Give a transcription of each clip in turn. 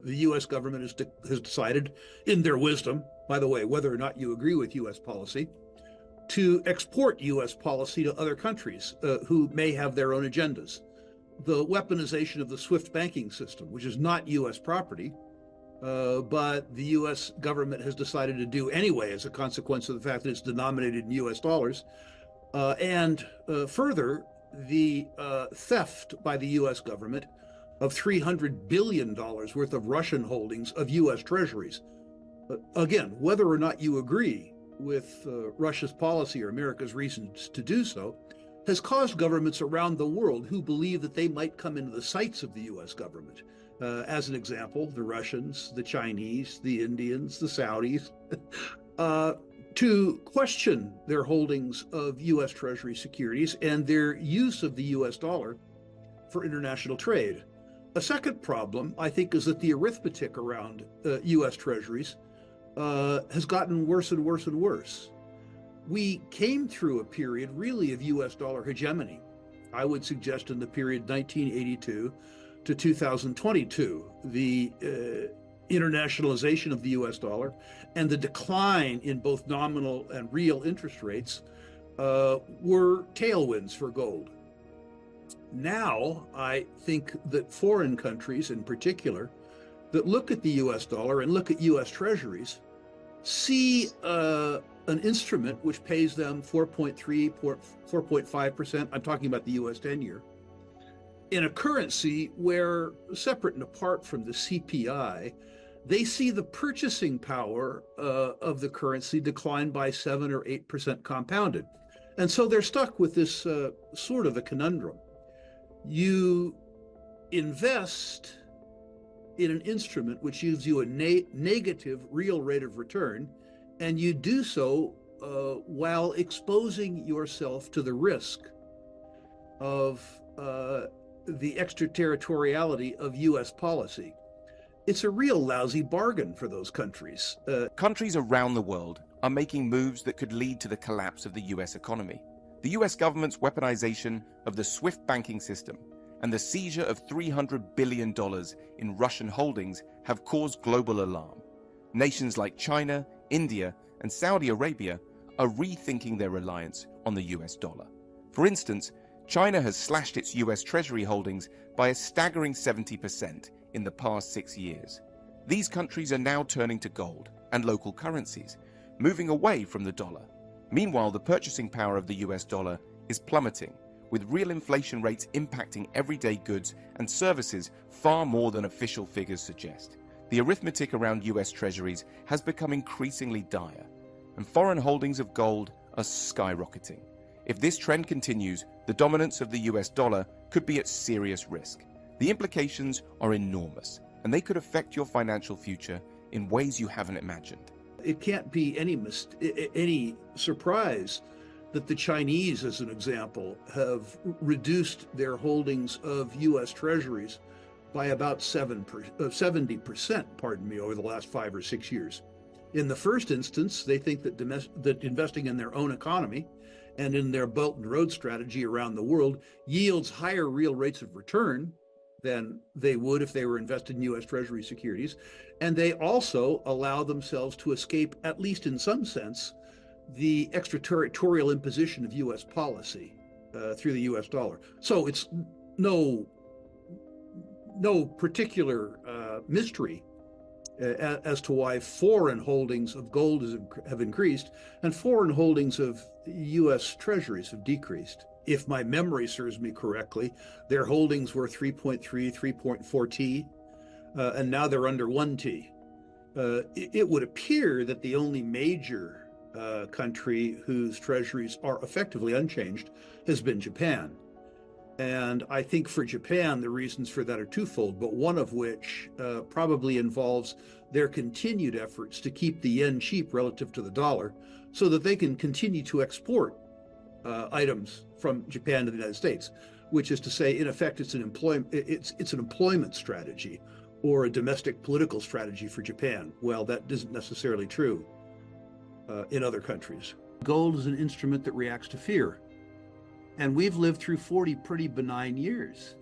The U.S. government has decided, in their wisdom, by the way, whether or not you agree with U.S. policy, to export U.S. policy to other countries who may have their own agendas. The weaponization of the SWIFT banking system, which is not U.S. property, but the U.S. government has decided to do anyway as a consequence of the fact that it's denominated in U.S. dollars. And further, the theft by the U.S. government of $300 billion worth of Russian holdings of U.S. Treasuries. Again, whether or not you agree with Russia's policy or America's reasons to do so, has caused governments around the world who believe that they might come into the sights of the U.S. government. As an example, the Russians, the Chinese, the Indians, the Saudis, to question their holdings of U.S. Treasury securities and their use of the U.S. dollar for international trade. A second problem, I think, is that the arithmetic around U.S. Treasuries has gotten worse and worse and worse. We came through a period really of U.S. dollar hegemony. I would suggest in the period 1982 to 2022, the internationalization of the U.S. dollar and the decline in both nominal and real interest rates were tailwinds for gold. Now, I think that foreign countries in particular that look at the U.S. dollar and look at U.S. Treasuries see an instrument which pays them 4.3, 4.5%, I'm talking about the U.S. 10-year, in a currency where, separate and apart from the CPI, they see the purchasing power of the currency decline by 7 or 8% compounded. And so they're stuck with this sort of a conundrum. You invest in an instrument which gives you a negative real rate of return, and you do so while exposing yourself to the risk of the extraterritoriality of U.S. policy. It's a real lousy bargain for those countries. Countries around the world are making moves that could lead to the collapse of the U.S. economy. The U.S. government's weaponization of the SWIFT banking system and the seizure of $300 billion in Russian holdings have caused global alarm. Nations like China, India, and Saudi Arabia are rethinking their reliance on the US dollar. For instance, China has slashed its US Treasury holdings by a staggering 70% in the past 6 years. These countries are now turning to gold and local currencies, moving away from the dollar. Meanwhile, the purchasing power of the US dollar is plummeting, with real inflation rates impacting everyday goods and services far more than official figures suggest. The arithmetic around US Treasuries has become increasingly dire, and foreign holdings of gold are skyrocketing. If this trend continues, the dominance of the US dollar could be at serious risk. The implications are enormous, and they could affect your financial future in ways you haven't imagined. It can't be any surprise that the Chinese, as an example, have reduced their holdings of U.S. Treasuries by about 70%, over the last 5 or 6 years. In the first instance, they think that investing in their own economy and in their Belt and Road strategy around the world yields higher real rates of return than they would if they were invested in U.S. Treasury securities. And they also allow themselves to escape, at least in some sense, the extraterritorial imposition of U.S. policy through the U.S. dollar. So it's no particular mystery as to why foreign holdings of gold have increased and foreign holdings of U.S. Treasuries have decreased. If my memory serves me correctly, their holdings were 3.3, 3.4 T, and now they're under 1 T. It would appear that the only major country whose treasuries are effectively unchanged has been Japan. And I think for Japan, the reasons for that are twofold, but one of which probably involves their continued efforts to keep the yen cheap relative to the dollar so that they can continue to export items from Japan to the United States, which is to say, in effect, it's an employment strategy or a domestic political strategy for Japan. Well, that isn't necessarily true in other countries. Gold is an instrument that reacts to fear. And we've lived through 40 pretty benign years.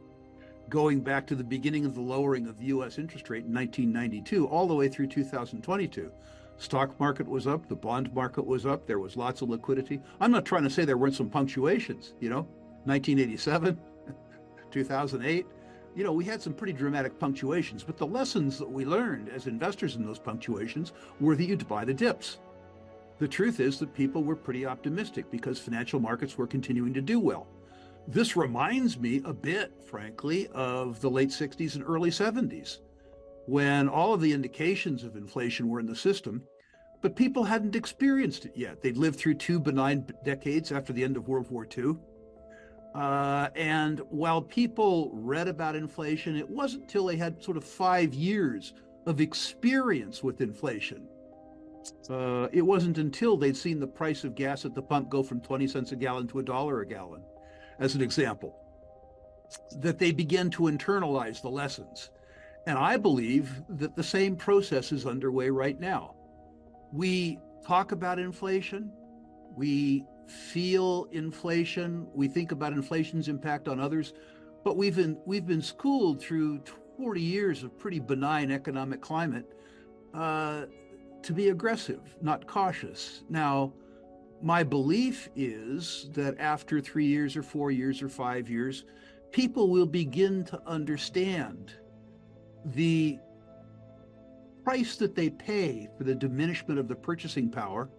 going back to the beginning of the lowering of the U.S. interest rate in 1992, all the way through 2022. Stock market was up, the bond market was up, there was lots of liquidity. I'm not trying to say there weren't some punctuations, 1987, 2008. We had some pretty dramatic punctuations, but the lessons that we learned as investors in those punctuations were that you'd buy the dips. The truth is that people were pretty optimistic because financial markets were continuing to do well. This reminds me a bit, frankly, of the late 60s and early 70s, when all of the indications of inflation were in the system, but people hadn't experienced it yet. They'd lived through 2 benign decades after the end of World War II. And while people read about inflation, it wasn't until they had sort of 5 years of experience with inflation. It wasn't until they'd seen the price of gas at the pump go from 20 cents a gallon to $1 a gallon, as an example, that they began to internalize the lessons. And I believe that the same process is underway right now. We talk about inflation, we feel inflation, we think about inflation's impact on others, but we've been schooled through 40 years of pretty benign economic climate to be aggressive, not cautious. Now, my belief is that after 3 years or 4 years or 5 years, people will begin to understand the price that they pay for the diminishment of the purchasing power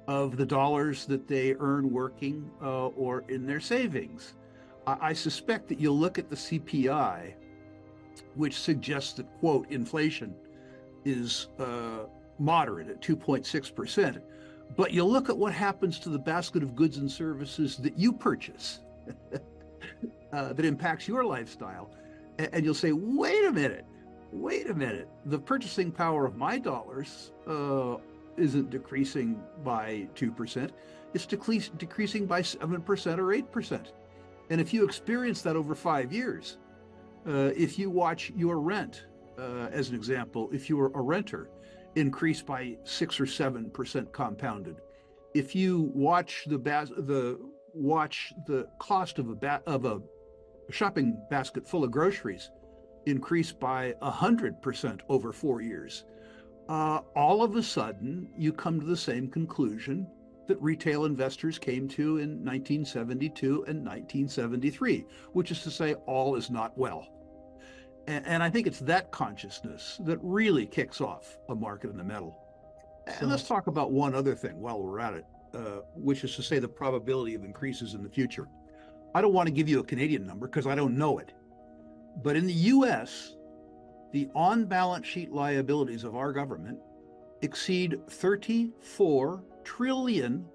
of the dollars that they earn working or in their savings. I suspect that you'll look at the CPI, which suggests that, quote, inflation is moderate at 2.6%. But you'll look at what happens to the basket of goods and services that you purchase that impacts your lifestyle. And you'll say, wait a minute. The purchasing power of my dollars isn't decreasing by 2%. It's decreasing by 7% or 8%. And if you experience that over 5 years, if you watch your rent, as an example, if you were a renter, increase by 6 or 7% compounded. If you watch the cost of a shopping basket full of groceries increase by 100% over 4 years, all of a sudden you come to the same conclusion that retail investors came to in 1972 and 1973, which is to say all is not well. And I think it's that consciousness that really kicks off a market in the metal. And let's talk about one other thing while we're at it, which is to say the probability of increases in the future. I don't want to give you a Canadian number because I don't know it. But in the US, the on-balance sheet liabilities of our government exceed $34 trillion.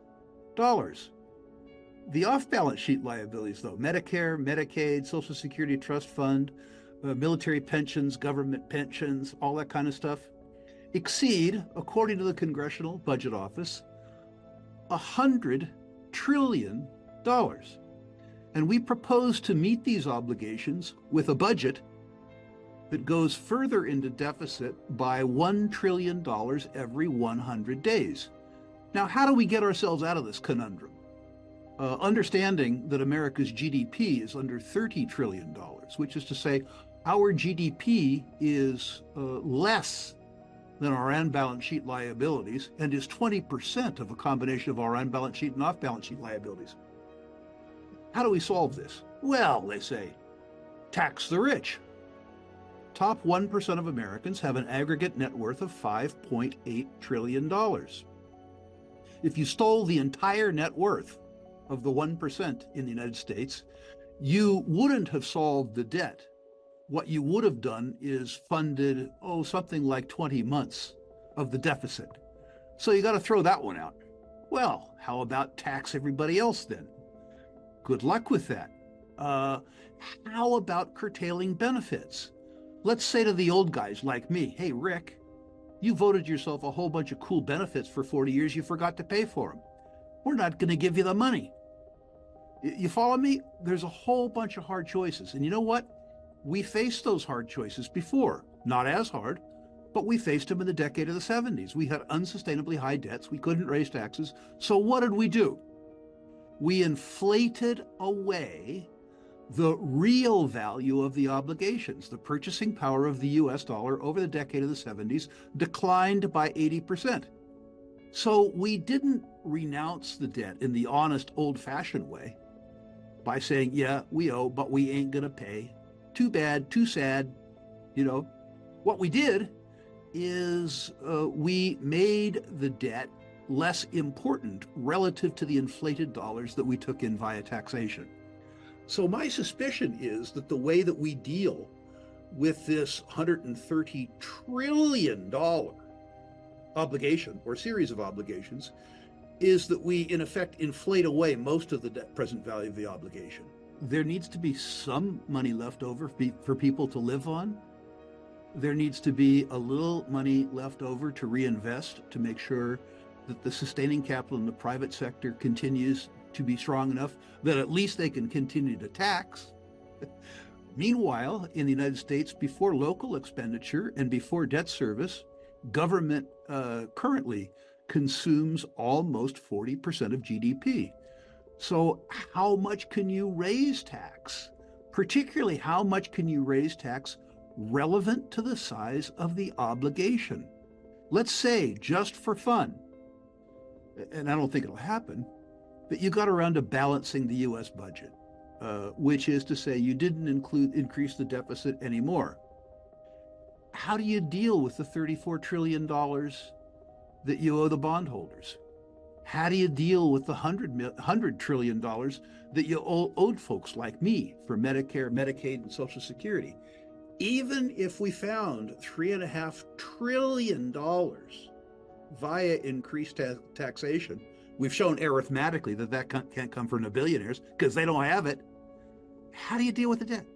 The off-balance sheet liabilities, though, Medicare, Medicaid, Social Security Trust Fund, military pensions, government pensions, all that kind of stuff, exceed, according to the Congressional Budget Office, $100 trillion. And we propose to meet these obligations with a budget that goes further into deficit by $1 trillion every 100 days. Now, how do we get ourselves out of this conundrum? Understanding that America's GDP is under $30 trillion, which is to say our GDP is less than our on-balance sheet liabilities and is 20% of a combination of our on-balance sheet and off-balance sheet liabilities. How do we solve this? Well, they say, tax the rich. Top 1% of Americans have an aggregate net worth of $5.8 trillion. If you stole the entire net worth of the 1% in the United States, you wouldn't have solved the debt. What you would have done is funded, something like 20 months of the deficit. So you got to throw that one out. Well, how about tax everybody else then? Good luck with that. How about curtailing benefits? Let's say to the old guys like me, hey, Rick, you voted yourself a whole bunch of cool benefits for 40 years. You forgot to pay for them. We're not going to give you the money. You follow me? There's a whole bunch of hard choices. And you know what? We faced those hard choices before. Not as hard, but we faced them in the decade of the 70s. We had unsustainably high debts. We couldn't raise taxes. So what did we do? We inflated away the real value of the obligations. The purchasing power of the US dollar over the decade of the 70s declined by 80%. So we didn't renounce the debt in the honest, old-fashioned way by saying, yeah, we owe, but we ain't going to pay. Too bad, too sad. What we did is we made the debt less important relative to the inflated dollars that we took in via taxation. So my suspicion is that the way that we deal with this $130 trillion obligation or series of obligations is that we, in effect, inflate away most of the present value of the obligation. There needs to be some money left over for people to live on. There needs to be a little money left over to reinvest to make sure that the sustaining capital in the private sector continues to be strong enough that at least they can continue to tax. Meanwhile, in the United States, before local expenditure and before debt service, government currently consumes almost 40% of GDP. So how much can you raise tax? Particularly, how much can you raise tax relevant to the size of the obligation? Let's say, just for fun, and I don't think it'll happen, that you got around to balancing the US budget, which is to say you didn't increase the deficit anymore. How do you deal with the $34 trillion that you owe the bondholders? How do you deal with the $100 trillion that you owed folks like me for Medicare, Medicaid, and Social Security? Even if we found $3.5 trillion via increased taxation, we've shown arithmetically that can't come from the billionaires because they don't have it. How do you deal with the debt?